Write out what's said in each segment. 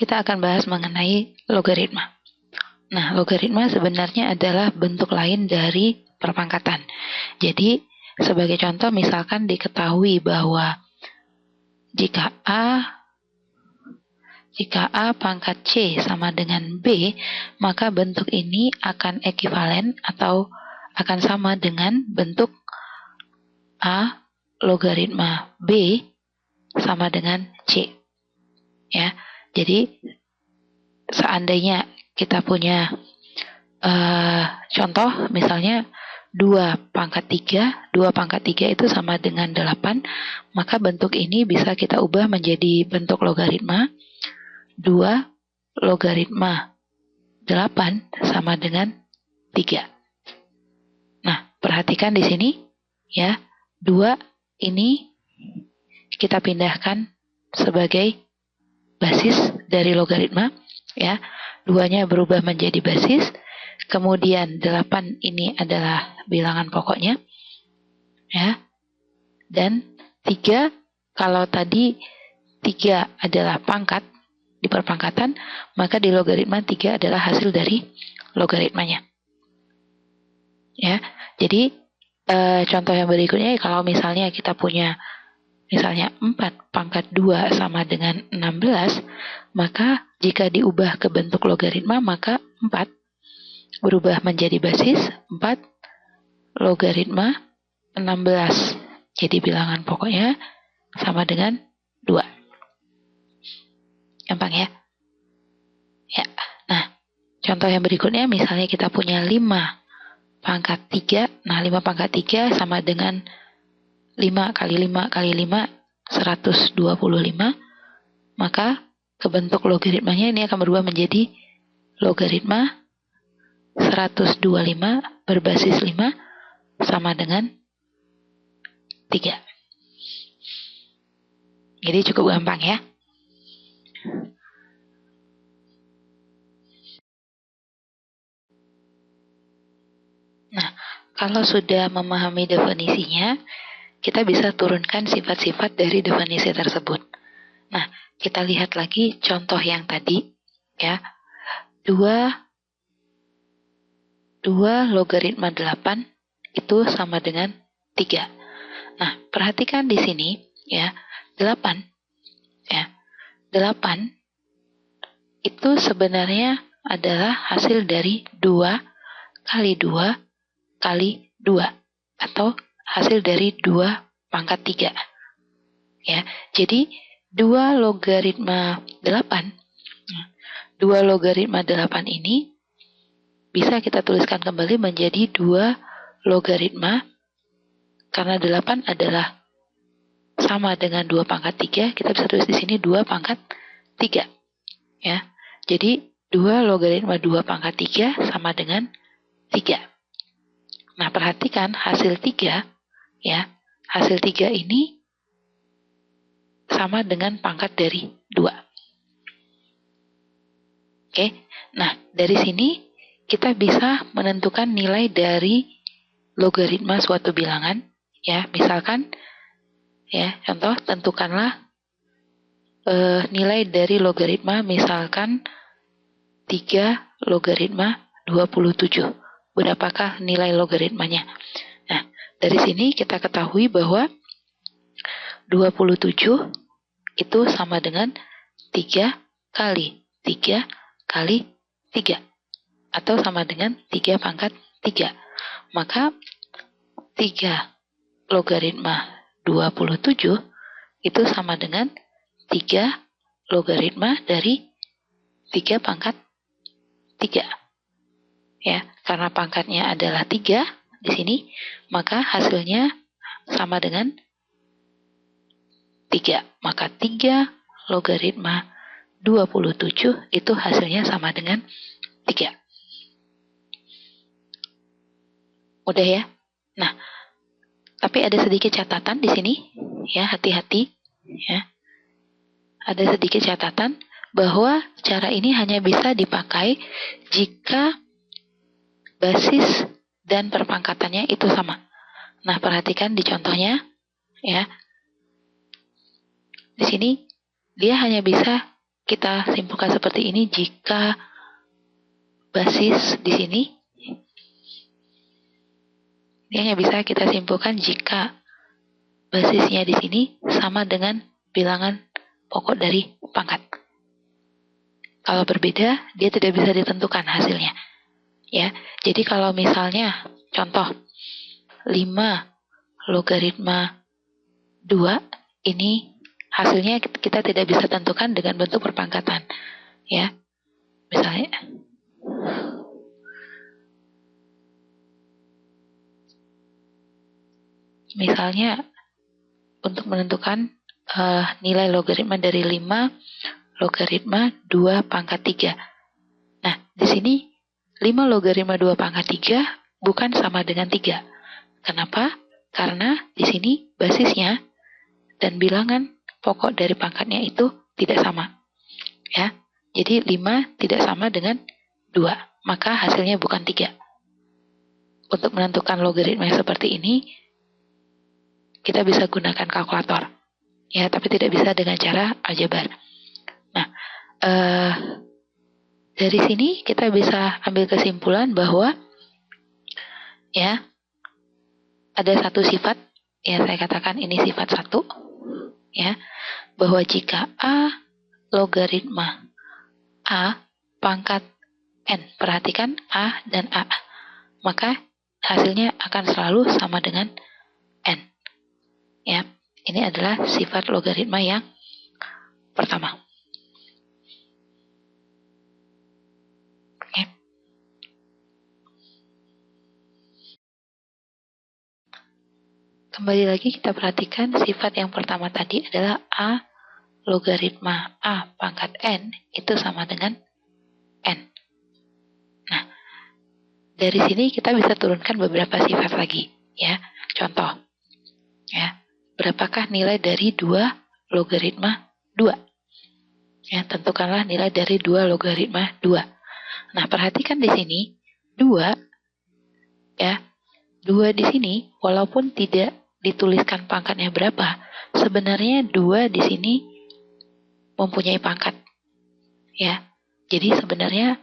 kita akan bahas mengenai logaritma. Nah, logaritma sebenarnya adalah bentuk lain dari perpangkatan. Jadi, sebagai contoh misalkan diketahui bahwa jika A pangkat C sama dengan B, maka bentuk ini akan ekivalen atau akan sama dengan bentuk A logaritma B sama dengan C. Ya, jadi seandainya kita punya contoh misalnya 2 pangkat 3 itu sama dengan 8, maka bentuk ini bisa kita ubah menjadi bentuk logaritma 2 logaritma 8 sama dengan 3. Nah, perhatikan di sini ya, 2 ini kita pindahkan sebagai basis dari logaritma ya. 2-nya berubah menjadi basis. Kemudian 8 ini adalah bilangan pokoknya ya. Dan 3, kalau tadi 3 adalah pangkat di perpangkatan, maka di logaritma 3 adalah hasil dari logaritmanya. Ya. Jadi contoh yang berikutnya kalau misalnya kita punya misalnya 4 pangkat 2 sama dengan 16, maka jika diubah ke bentuk logaritma, maka 4 berubah menjadi basis 4 logaritma 16. Jadi bilangan pokoknya sama dengan 2. Gampang ya? Ya. Nah, contoh yang berikutnya misalnya kita punya 5 pangkat 3. Nah, 5 pangkat 3 sama dengan 5 kali 5 kali 5, 125. Maka kebentuk logaritmanya ini akan berubah menjadi logaritma 125 berbasis 5 sama dengan 3. Jadi cukup gampang ya. Nah, kalau sudah memahami definisinya, kita bisa turunkan sifat-sifat dari definisi tersebut. Nah, kita lihat lagi contoh yang tadi ya. 2 logaritma 8 itu sama dengan 3. Nah, perhatikan di sini ya, 8 ya. 8 itu sebenarnya adalah hasil dari 2 kali 2 kali 2 atau hasil dari 2 pangkat 3. Ya, jadi 2 logaritma 8 ini bisa kita tuliskan kembali menjadi 2 logaritma, karena 8 adalah sama dengan 2 pangkat 3, kita bisa tulis di sini 2 pangkat 3. Ya. Jadi 2 logaritma 2 pangkat 3 sama dengan 3. Nah, perhatikan hasil 3 ya. Hasil 3 ini sama dengan pangkat dari 2. Oke. Nah, dari sini kita bisa menentukan nilai dari logaritma suatu bilangan ya. Misalkan ya, contoh tentukanlah nilai dari logaritma misalkan 3 logaritma 27. Berapakah nilai logaritmanya? Nah, dari sini kita ketahui bahwa 27 itu sama dengan 3 kali 3 kali 3 atau sama dengan 3 pangkat 3. Maka 3 logaritma 27 itu sama dengan 3 logaritma dari 3 pangkat 3. Ya, karena pangkatnya adalah 3 di sini, maka hasilnya sama dengan 3. Maka 3 logaritma 27 itu hasilnya sama dengan 3. Mudah ya? Nah, tapi ada sedikit catatan di sini, ya, hati-hati, ya. Ada sedikit catatan bahwa cara ini hanya bisa dipakai jika basis dan perpangkatannya itu sama. Nah, perhatikan di contohnya, ya. Di sini dia hanya bisa kita simpulkan seperti ini jika basis di sini. Ini hanya bisa kita simpulkan jika basisnya di sini sama dengan bilangan pokok dari pangkat. Kalau berbeda, dia tidak bisa ditentukan hasilnya. Ya, jadi kalau misalnya contoh 5 logaritma 2, ini hasilnya kita tidak bisa tentukan dengan bentuk perpangkatan. Ya, misalnya untuk menentukan nilai logaritma dari 5 logaritma 2 pangkat 3. Nah, di sini 5 logaritma 2 pangkat 3 bukan sama dengan 3. Kenapa? Karena di sini basisnya dan bilangan pokok dari pangkatnya itu tidak sama. Ya. Jadi 5 tidak sama dengan 2, maka hasilnya bukan 3. Untuk menentukan logaritma yang seperti ini, kita bisa gunakan kalkulator. Ya, tapi tidak bisa dengan cara aljabar. Nah, dari sini kita bisa ambil kesimpulan bahwa ya ada satu sifat, ya saya katakan ini sifat 1, ya, bahwa jika A logaritma A pangkat N, perhatikan A dan A, maka hasilnya akan selalu sama dengan N. Ya, ini adalah sifat logaritma yang pertama. Oke. Kembali lagi kita perhatikan sifat yang pertama tadi adalah A logaritma A pangkat N itu sama dengan N. Nah, dari sini kita bisa turunkan beberapa sifat lagi, ya. Contoh, ya, berapakah nilai dari 2 logaritma 2? Ya, tentukanlah nilai dari 2 logaritma 2. Nah, perhatikan di sini 2, ya, 2 di sini walaupun tidak dituliskan pangkatnya berapa, sebenarnya 2 di sini mempunyai pangkat. Ya. Jadi sebenarnya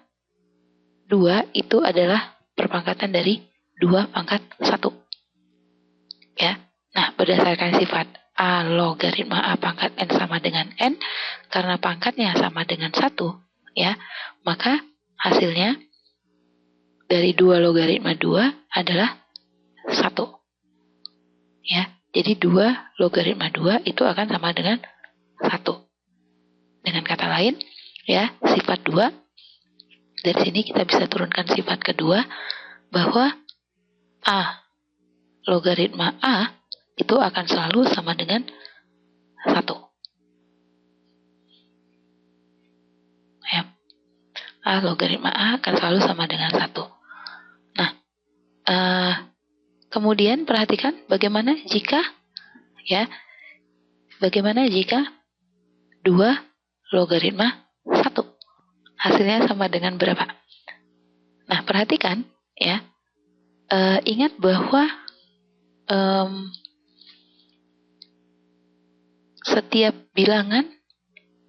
2 itu adalah perpangkatan dari 2 pangkat 1. Ya. Nah, berdasarkan sifat A logaritma A pangkat N sama dengan N, karena pangkatnya sama dengan 1, ya, maka hasilnya dari 2 logaritma 2 adalah 1. Ya, jadi 2 logaritma 2 itu akan sama dengan 1. Dengan kata lain, ya, sifat 2, dari sini kita bisa turunkan sifat kedua, bahwa A logaritma A itu akan selalu sama dengan 1. Ya. A logaritma A akan selalu sama dengan 1. Nah, kemudian perhatikan bagaimana jika 2 logaritma 1 hasilnya sama dengan berapa? Nah, perhatikan, ya, ingat bahwa setiap bilangan,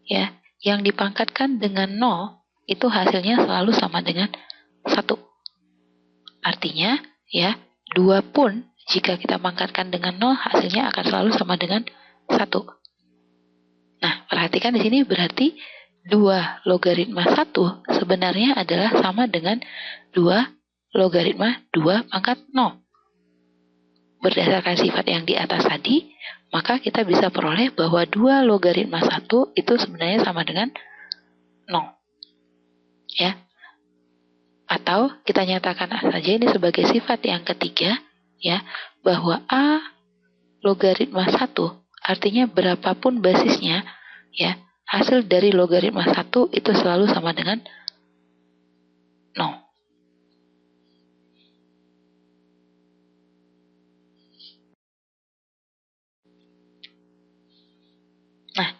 ya, yang dipangkatkan dengan 0 itu hasilnya selalu sama dengan 1. Artinya, ya, 2 pun jika kita pangkatkan dengan 0 hasilnya akan selalu sama dengan 1. Nah, perhatikan di sini berarti 2 logaritma 1 sebenarnya adalah sama dengan 2 logaritma 2 pangkat 0. Berdasarkan sifat yang di atas tadi, maka kita bisa peroleh bahwa 2 logaritma 1 itu sebenarnya sama dengan 0. Ya. Atau kita nyatakan saja ini sebagai sifat yang ketiga, ya, bahwa A logaritma 1 artinya berapapun basisnya, ya, hasil dari logaritma 1 itu selalu sama dengan 0. Nah,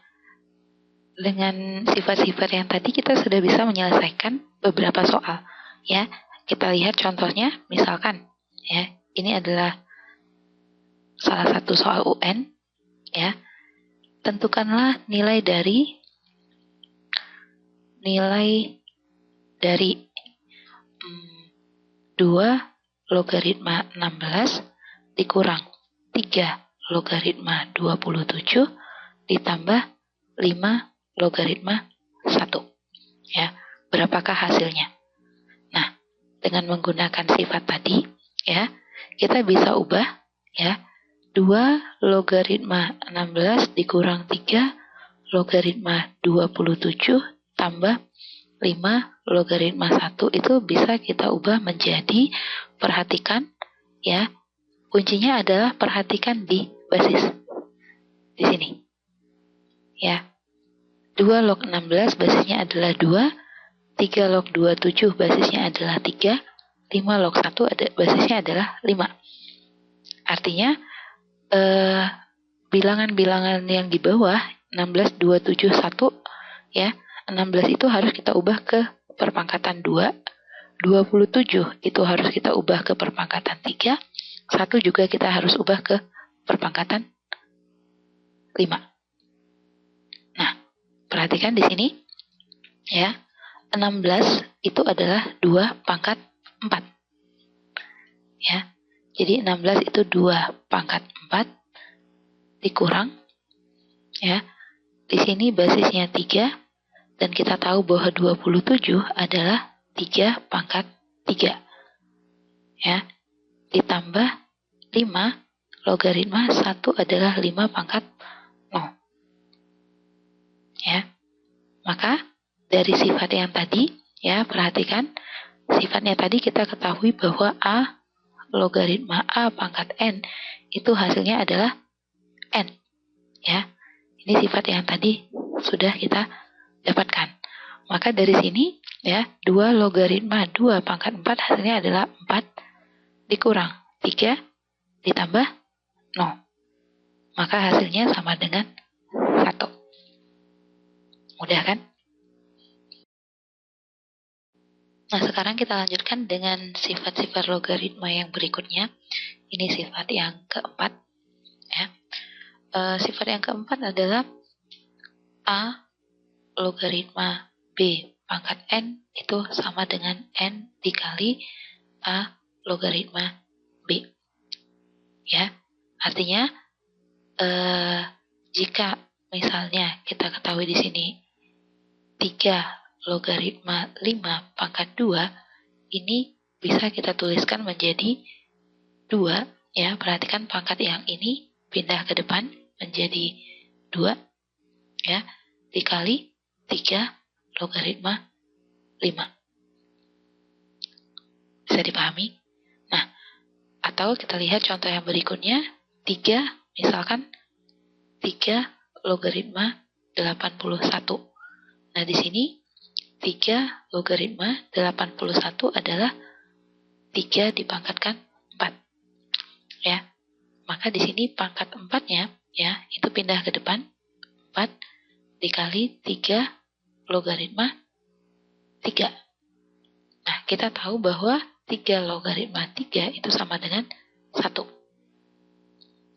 dengan sifat-sifat yang tadi kita sudah bisa menyelesaikan beberapa soal. Ya, kita lihat contohnya, misalkan, ya, ini adalah salah satu soal UN, ya. Tentukanlah nilai dari nilai dari 2 logaritma 16 dikurang 3 logaritma 27 ditambah 5 logaritma 1. Ya, berapakah hasilnya? Nah, dengan menggunakan sifat tadi, ya, kita bisa ubah, ya, 2 logaritma 16 dikurang 3 logaritma 27 tambah 5 logaritma 1 itu bisa kita ubah menjadi, perhatikan, ya, kuncinya adalah perhatikan di basis. Di sini. Ya. 2 log 16 basisnya adalah 2, 3 log 27 basisnya adalah 3, 5 log 1 basisnya adalah 5. Artinya, bilangan-bilangan yang di bawah 16, 27, 1, ya, 16 itu harus kita ubah ke perpangkatan 2, 27 itu harus kita ubah ke perpangkatan 3, 1 juga kita harus ubah ke perpangkatan 5. Nah, perhatikan di sini, ya, 16 itu adalah 2 pangkat 4. Ya, jadi 16 itu 2 pangkat 4 dikurang, ya, di sini basisnya 3, dan kita tahu bahwa 27 adalah 3 pangkat 3. Ya, ditambah 5 logaritma 1 adalah 5 pangkat 0. Ya, maka dari sifat yang tadi, ya, perhatikan sifatnya tadi kita ketahui bahwa A logaritma A pangkat N itu hasilnya adalah N. Ya, ini sifat yang tadi sudah kita dapatkan. Maka dari sini, ya, 2 logaritma 2 pangkat 4 hasilnya adalah 4 dikurang 3 ditambah 0. Maka hasilnya sama dengan 1. Mudah kan? Nah, sekarang kita lanjutkan dengan sifat-sifat logaritma yang berikutnya. Ini sifat yang keempat. Ya. Sifat yang keempat adalah A logaritma B pangkat N itu sama dengan N dikali A logaritma B. Ya, artinya jika misalnya kita ketahui di sini 3 logaritma 5 pangkat 2, ini bisa kita tuliskan menjadi 2, ya, perhatikan pangkat yang ini pindah ke depan menjadi 2, ya, dikali 3 logaritma 5. Bisa dipahami? Nah, atau kita lihat contoh yang berikutnya, 3, misalkan 3 logaritma 81. Nah, di sini 3 logaritma 81 adalah 3 dipangkatkan 4. Ya. Maka di sini pangkat 4-nya, ya, itu pindah ke depan 4 dikali 3 logaritma 3. Nah, kita tahu bahwa 3 logaritma 3 itu sama dengan 1.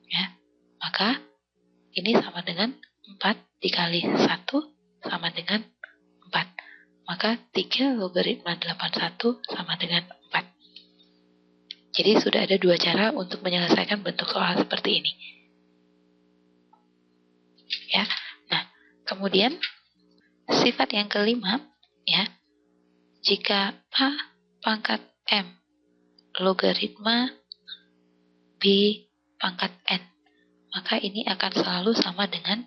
Ya. Maka ini sama dengan 4 dikali 1 sama dengan 4. Maka 3 logaritma 81 sama dengan 4. Jadi sudah ada 2 cara untuk menyelesaikan bentuk soal seperti ini. Ya. Nah, kemudian sifat yang kelima, ya, jika A pangkat M logaritma B pangkat N, maka ini akan selalu sama dengan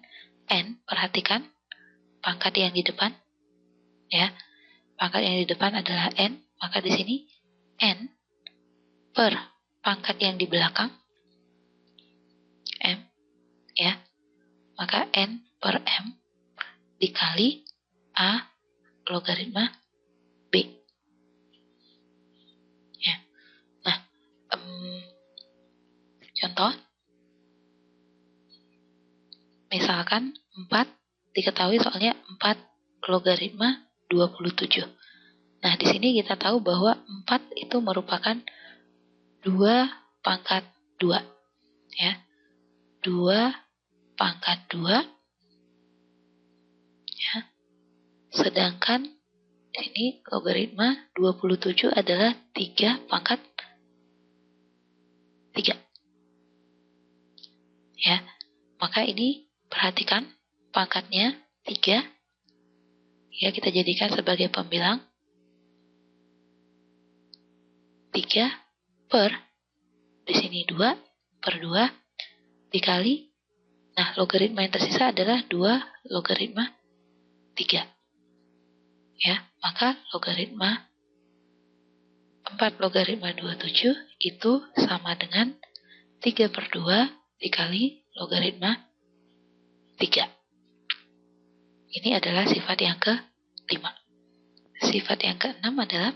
N. Perhatikan pangkat yang di depan, ya, pangkat yang di depan adalah N, maka di sini N per pangkat yang di belakang M, ya, maka N per M dikali A logaritma B. Ya. Nah, contoh, misalkan 4 diketahui soalnya 4 logaritma 27. Nah, di sini kita tahu bahwa 4 itu merupakan 2 pangkat 2. Ya. 2 pangkat 2, ya, Sedangkan di sini logaritma 27 adalah 3 pangkat 3. Ya, maka ini perhatikan pangkatnya 3. Ya, kita jadikan sebagai pembilang 3 per, di sini 2 per 2 dikali, nah logaritma yang tersisa adalah 2 logaritma 3. Ya, maka logaritma 4 logaritma 27 itu sama dengan 3 per 2 dikali logaritma 3. Ini adalah sifat yang ke-5. Sifat yang ke-6 adalah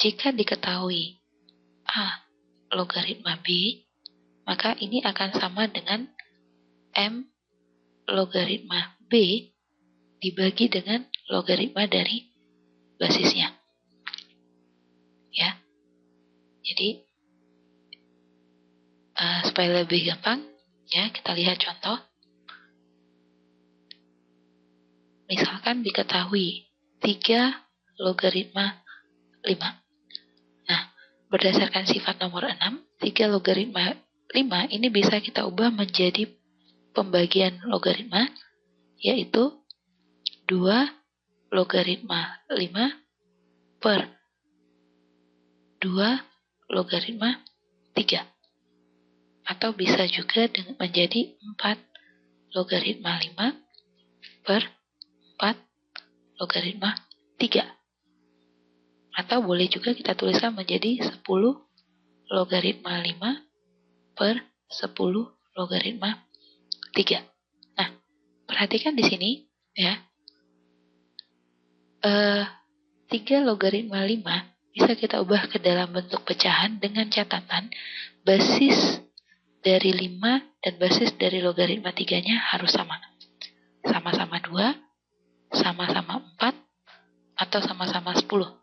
jika diketahui A logaritma B, maka ini akan sama dengan M logaritma B dibagi dengan logaritma dari basisnya. Ya, jadi supaya lebih gampang, ya kita lihat contoh. Misalkan diketahui 3 logaritma 5. Nah, berdasarkan sifat nomor 6, 3 logaritma 5 ini bisa kita ubah menjadi pembagian logaritma, yaitu 2 logaritma 5 per 2 logaritma 3. Atau bisa juga menjadi 4 logaritma 5 per 4 logaritma 3. Atau boleh juga kita tuliskan menjadi 10 logaritma 5 per 10 logaritma 3. Nah, perhatikan di sini ya. 3 logaritma 5 bisa kita ubah ke dalam bentuk pecahan dengan catatan basis dari 5 dan basis dari logaritma 3-nya harus sama. Sama-sama 2, sama-sama 4, atau sama-sama 10.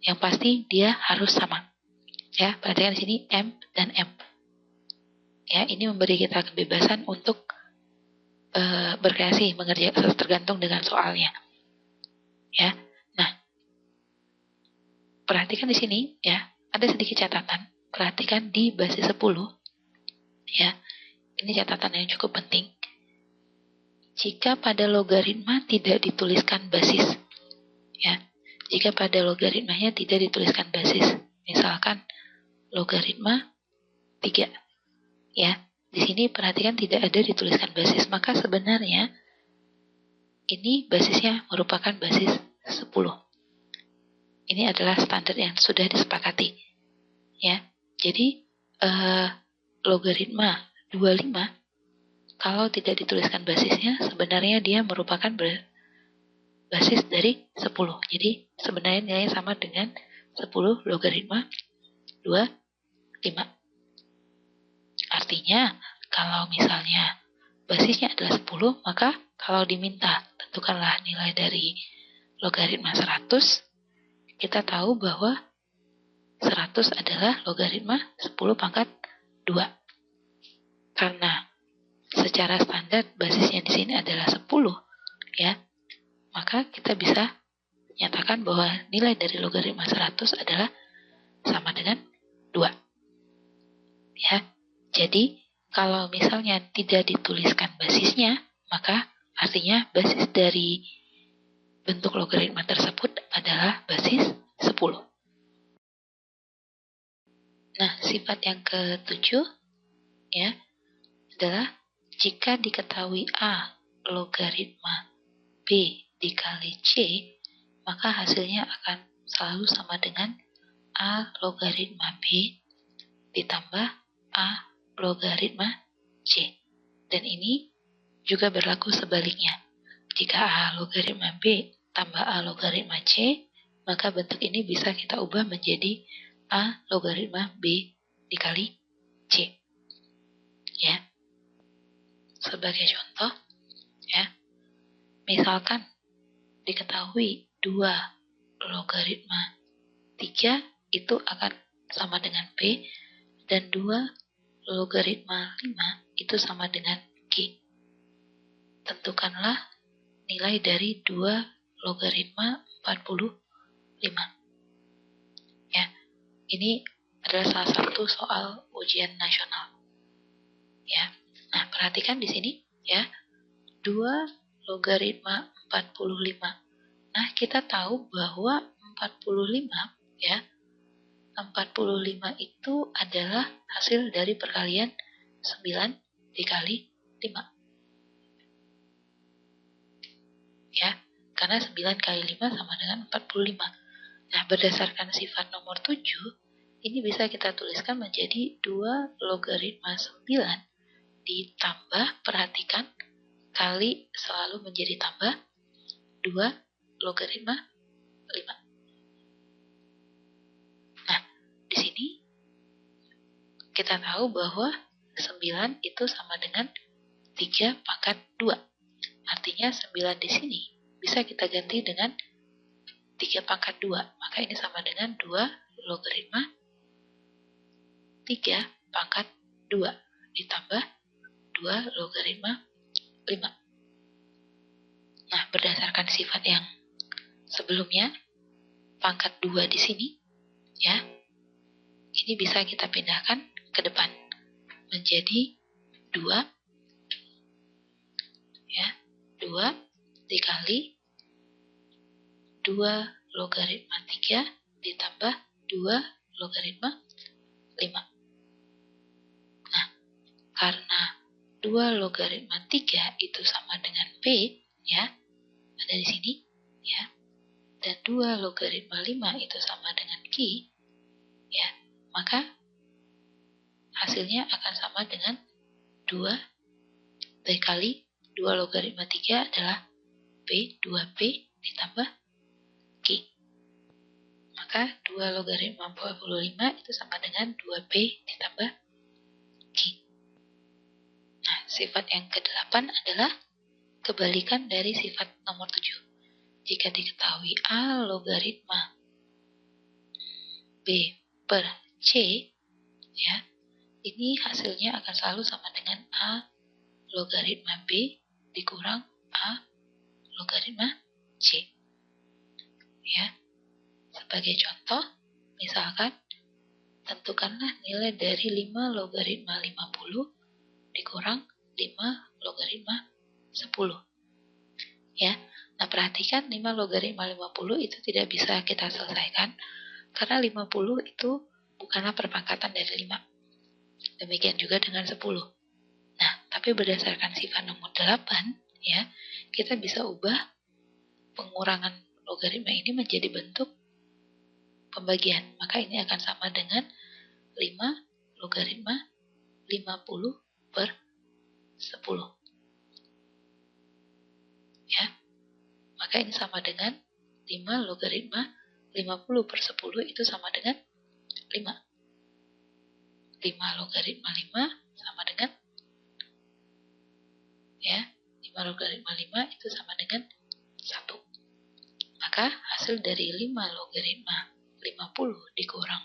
Yang pasti dia harus sama. Ya, perhatikan di sini M dan M. Ya, ini memberi kita kebebasan untuk berkreasi, mengerjakan tergantung dengan soalnya. Ya, nah, perhatikan di sini ya, ada sedikit catatan. Perhatikan di basis 10. Ya, ini catatan yang cukup penting. Jika pada logaritma tidak dituliskan basis, ya, jika pada logaritmanya tidak dituliskan basis, misalkan logaritma 3, ya, di sini perhatikan tidak ada dituliskan basis, maka sebenarnya ini basisnya merupakan basis 10. Ini adalah standar yang sudah disepakati. Ya, jadi logaritma 25 kalau tidak dituliskan basisnya, sebenarnya dia merupakan basis dari 10. Jadi sebenarnya nilainya sama dengan 10 logaritma 25. Artinya, kalau misalnya basisnya adalah 10, maka kalau diminta tentukanlah nilai dari logaritma 100, kita tahu bahwa 100 adalah logaritma 10 pangkat 2. Karena secara standar basisnya di sini adalah 10, ya, maka kita bisa nyatakan bahwa nilai dari logaritma 100 adalah sama dengan 2. Ya, jadi kalau misalnya tidak dituliskan basisnya, maka artinya basis dari bentuk logaritma tersebut adalah basis 10. Nah, sifat yang ke-7 ya adalah jika diketahui A logaritma B dikali C, maka hasilnya akan selalu sama dengan A logaritma B ditambah A logaritma C. Dan ini juga berlaku sebaliknya. Jika A logaritma B tambah A logaritma C, maka bentuk ini bisa kita ubah menjadi A logaritma B dikali C. Ya. Sebagai contoh, ya, misalkan diketahui 2 logaritma 3 itu akan sama dengan B, dan 2 logaritma 5 itu sama dengan G. Tentukanlah nilai dari 2 logaritma 45. Ya, ini adalah salah satu soal ujian nasional. Ya. Nah, perhatikan di sini ya. 2 logaritma 45. Nah, kita tahu bahwa 45 ya. 45 itu adalah hasil dari perkalian 9 dikali 5. Ya, karena 9 kali 5 sama dengan 45. Nah, berdasarkan sifat nomor 7, ini bisa kita tuliskan menjadi 2 logaritma 9 ditambah, perhatikan, kali selalu menjadi tambah 2 logaritma 5. Nah, di sini kita tahu bahwa 9 itu sama dengan 3 pangkat 2. Artinya 9 di sini bisa kita ganti dengan 3 pangkat 2. Maka ini sama dengan 2 logaritma 3 pangkat 2 ditambah 2 logaritma 5. Nah, berdasarkan sifat yang sebelumnya, pangkat 2 di sini, ya, ini bisa kita pindahkan ke depan menjadi 2, ya, 2 dikali 2 logaritma 3 ditambah 2 logaritma 5. Nah, karena 2 logaritma 3 itu sama dengan P, ya, ada di sini, ya, dan 2 logaritma 5 itu sama dengan Q, ya, maka hasilnya akan sama dengan 2 dikali 2 logaritma 3 adalah P, 2P ditambah Q. Maka 2 logaritma 45 itu sama dengan 2P ditambah Q. Nah, sifat yang ke-8 adalah kebalikan dari sifat nomor 7. Jika diketahui A logaritma B per C, ya, ini hasilnya akan selalu sama dengan A logaritma B dikurang A logaritma C. Ya, sebagai contoh, misalkan tentukanlah nilai dari 5 logaritma 50 dikurang 5 logaritma 10. Ya, nah perhatikan 5 logaritma 50 itu tidak bisa kita selesaikan karena 50 itu bukanlah perpangkatan dari 5. Demikian juga dengan 10. Nah, tapi berdasarkan sifat nomor 8, ya, kita bisa ubah pengurangan logaritma ini menjadi bentuk pembagian. Maka ini akan sama dengan 5 logaritma 50 per 10. Ya, maka ini sama dengan 5 logaritma 50 per 10 itu sama dengan 5. 5 logaritma 5 sama dengan, ya, 5 logaritma 5 itu sama dengan 1. Maka hasil dari 5 logaritma 50 dikurang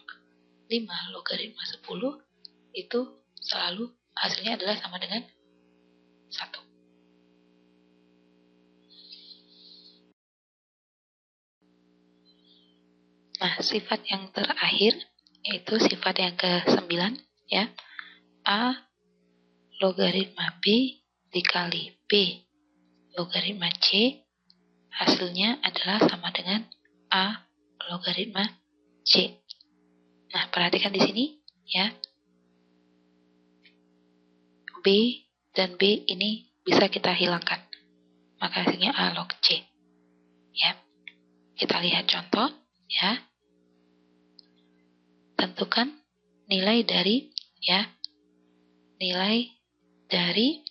5 logaritma 10 itu selalu hasilnya adalah sama dengan 1. Nah, sifat yang terakhir yaitu sifat yang ke-9, ya. A logaritma B dikali B logaritma C hasilnya adalah sama dengan A logaritma C. Nah, perhatikan di sini, ya. B dan B ini bisa kita hilangkan. Maka hasilnya A log C. Ya. Kita lihat contoh, ya. Tentukan nilai dari, ya, nilai dari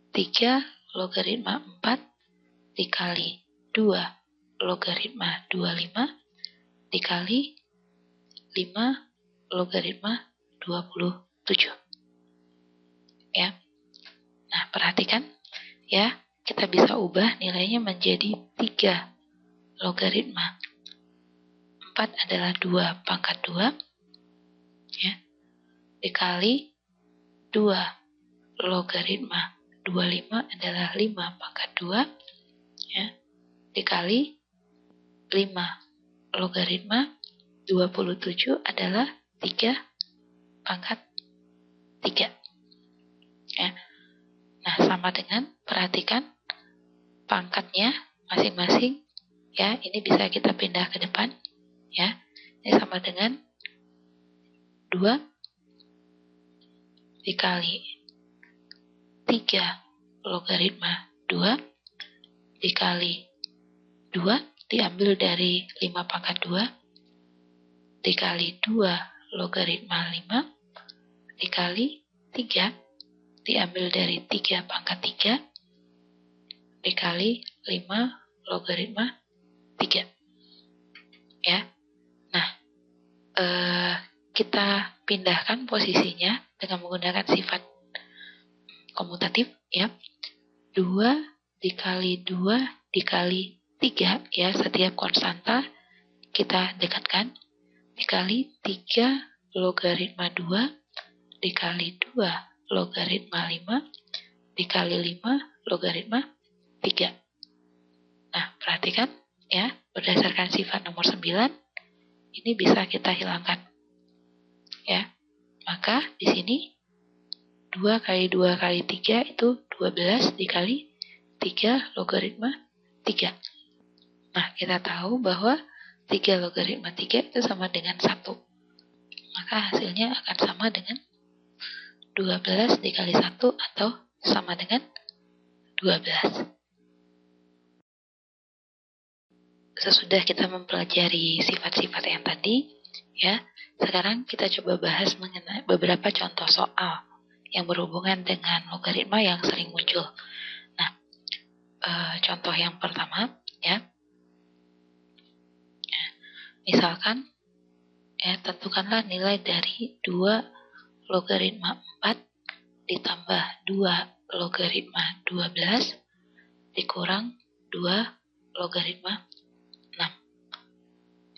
3 logaritma 4 dikali 2 logaritma 25 dikali 5 logaritma 27. Ya. Nah, perhatikan, ya, kita bisa ubah nilainya menjadi 3 logaritma 4 adalah 2 pangkat 2, ya, dikali 2 logaritma 25 adalah 5 pangkat 2, ya, dikali 5 logaritma 27 adalah 3 pangkat 3. Ya. Nah, sama dengan, perhatikan pangkatnya masing-masing, ya, ini bisa kita pindah ke depan, ya. Ini sama dengan 2 dikali 3 logaritma 2 dikali 2 diambil dari 5 pangkat 2 dikali 2 logaritma 5 dikali 3 diambil dari 3 pangkat 3 dikali 5 logaritma 3. Ya. Nah, kita pindahkan posisinya dengan menggunakan sifat komutatif, ya. 2 dikali 2 dikali 3, ya, setiap konstanta kita dekatkan, dikali 3 logaritma 2 dikali 2 logaritma 5 dikali 5 logaritma 3. Nah, perhatikan, ya, berdasarkan sifat nomor 9, ini bisa kita hilangkan. Ya, maka di sini 2 kali 2 kali 3 itu 12 dikali 3 logaritma 3. Nah, kita tahu bahwa 3 logaritma 3 itu sama dengan 1. Maka hasilnya akan sama dengan 12 dikali 1 atau sama dengan 12. Sesudah kita mempelajari sifat-sifat yang tadi, ya, sekarang kita coba bahas mengenai beberapa contoh soal yang berhubungan dengan logaritma yang sering muncul. Nah, contoh yang pertama, ya, misalkan, ya, tentukanlah nilai dari 2 logaritma 4 ditambah 2 logaritma 12 dikurang 2 logaritma 6.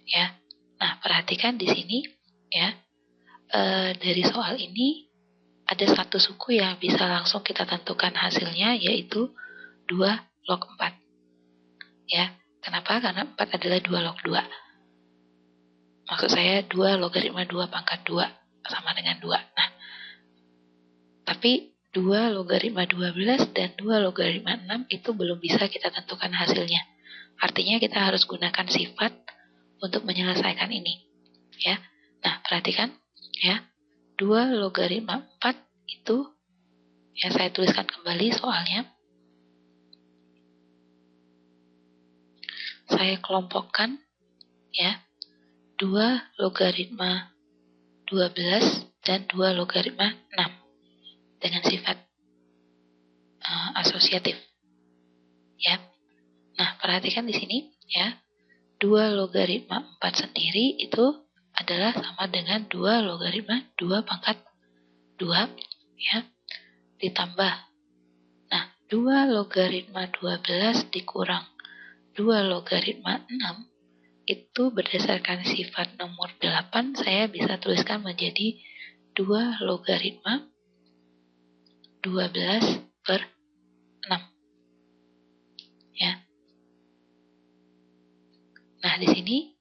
Ya. Nah, perhatikan di sini, ya, dari soal ini ada satu suku yang bisa langsung kita tentukan hasilnya, yaitu 2 log 4. Ya, kenapa? Karena 4 adalah 2 log 2. Maksud saya 2 logaritma 2 pangkat 2 sama dengan 2. Nah, tapi 2 logaritma 12 dan 2 logaritma 6 itu belum bisa kita tentukan hasilnya. Artinya kita harus gunakan sifat untuk menyelesaikan ini. Ya. Nah, perhatikan, ya. 2 logaritma 4 itu, ya, saya tuliskan kembali soalnya. Saya kelompokkan, ya, 2 logaritma 12 dan 2 logaritma 6 dengan sifat asosiatif. Ya. Nah, perhatikan di sini, ya. 2 logaritma 4 sendiri itu adalah sama dengan 2 logaritma 2 pangkat 2, ya, ditambah. Nah, 2 logaritma 12 dikurang 2 logaritma 6 itu berdasarkan sifat nomor 8 saya bisa tuliskan menjadi 2 logaritma 12 per 6. Ya. Nah, di sini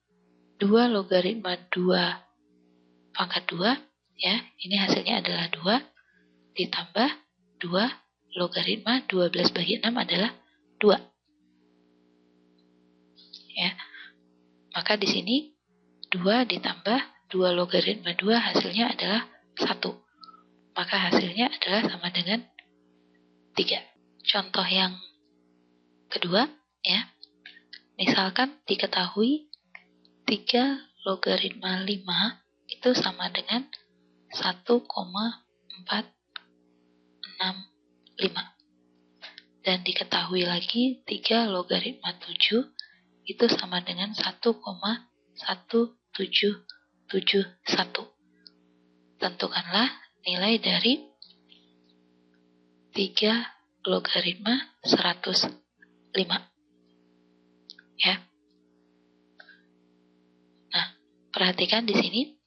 2 logaritma 2 pangkat 2, ya, ini hasilnya adalah 2, ditambah 2 logaritma 12 bagi 6 adalah 2. Ya. Maka di sini 2 ditambah 2 logaritma 2 hasilnya adalah 1. Maka hasilnya adalah sama dengan 3. Contoh yang kedua, ya. Misalkan diketahui 3 logaritma 5 itu sama dengan 1,465. Dan diketahui lagi 3 logaritma 7 itu sama dengan 1,1771. Tentukanlah nilai dari 3 logaritma 105. Ya. Nah, perhatikan di sini,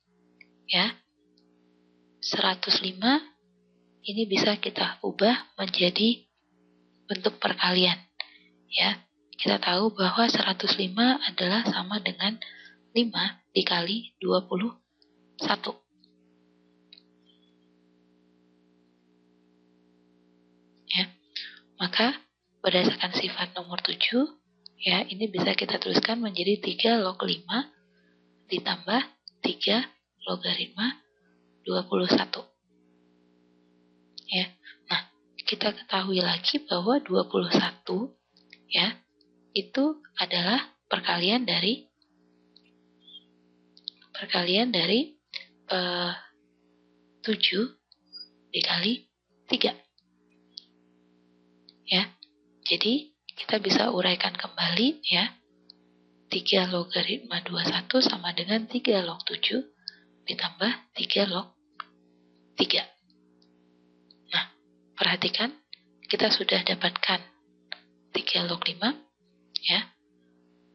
ya. 105 ini bisa kita ubah menjadi bentuk perkalian. Ya, kita tahu bahwa 105 adalah sama dengan 5 dikali 21. Ya, maka berdasarkan sifat nomor 7, ya, ini bisa kita tuliskan menjadi 3 log 5 ditambah 3 logaritma 21. Ya. Nah, kita ketahui lagi bahwa 21 ya, itu adalah perkalian dari 7 dikali 3. Ya. Jadi, kita bisa uraikan kembali ya. 3 logaritma 21 sama dengan 3 log 7 ditambah 3 log 3. Nah, perhatikan, kita sudah dapatkan 3 log 5 ya.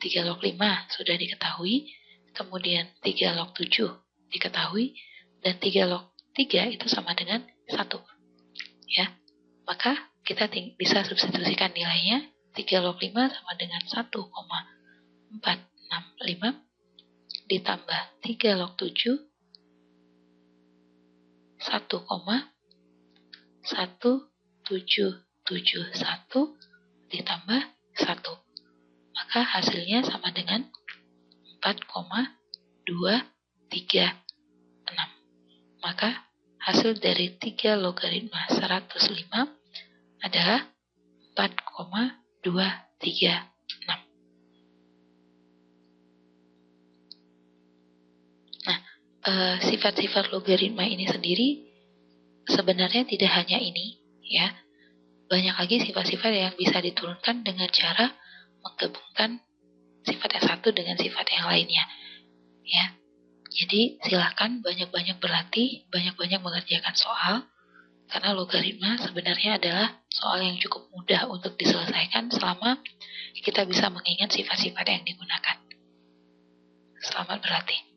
3 log 5 sudah diketahui, kemudian 3 log 7 diketahui, dan 3 log 3 itu sama dengan 1. Ya. Maka kita bisa substitusikan nilainya. 3 log 5 sama dengan 1,465 ditambah 3 log 7 1,1771 ditambah 1. Maka hasilnya sama dengan 4,236. Maka hasil dari 3 logaritma 105 adalah 4,236. Nah, sifat-sifat logaritma ini sendiri sebenarnya tidak hanya ini, ya. Banyak lagi sifat-sifat yang bisa diturunkan dengan cara menggabungkan sifat yang satu dengan sifat yang lainnya, ya. Jadi silahkan banyak-banyak berlatih, banyak-banyak mengerjakan soal, karena logaritma sebenarnya adalah soal yang cukup mudah untuk diselesaikan selama kita bisa mengingat sifat-sifat yang digunakan. Selamat berlatih.